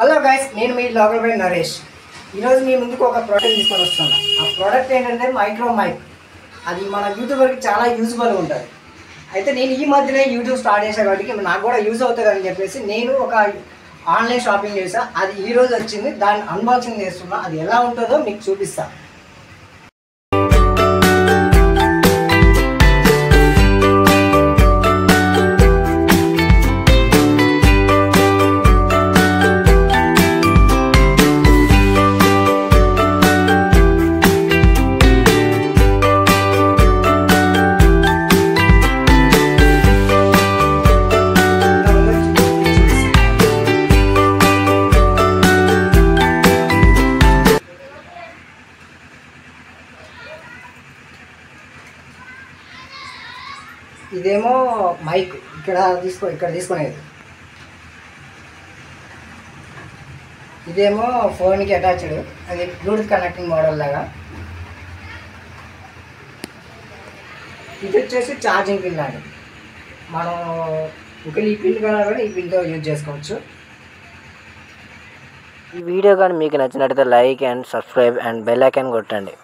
Hello guys, నేను మీ local by Naresh. ఈరోజు మీ ముందుకు ఒక ప్రోడక్ట్ తీసుకొని వస్తున్నా. ఆ ప్రోడక్ట్ ఏంటంటే మైక్రో మైక్. అది మన యూట్యూబర్కి చాలా యూజ్ఫుల్ ఉంటుంది. అయితే నేను ఈ మధ్యనే యూట్యూబ్ స్టార్ట్ చేశాను కాబట్టి నాకు కూడా యూజ్ అవుతుంది అని చెప్పేసి నేను ఒక ఆన్లైన్ షాపింగ్ చేశాను. అది ఈరోజు వచ్చింది. దాన్ని అన్బాక్సింగ్ చేస్తున్నా. అది ఎలా ఉంటుందో మీకు చూపిస్తాను. ఇదేమో మైక్ ఇక్కడ తీసుకునేది. ఇదేమో ఫోన్కి అటాచ్డ్, అది బ్లూటూత్ కనెక్టింగ్ మోడల్ లాగా. ఇది వచ్చేసి ఛార్జింగ్ పిన్ లాంటి. మనం ఒకవేళ ఈ పిన్ కావాలంటే ఈ పిన్తో యూజ్ చేసుకోవచ్చు. ఈ వీడియో కానీ మీకు నచ్చినట్లయితే like and subscribe and bell icon కొట్టండి.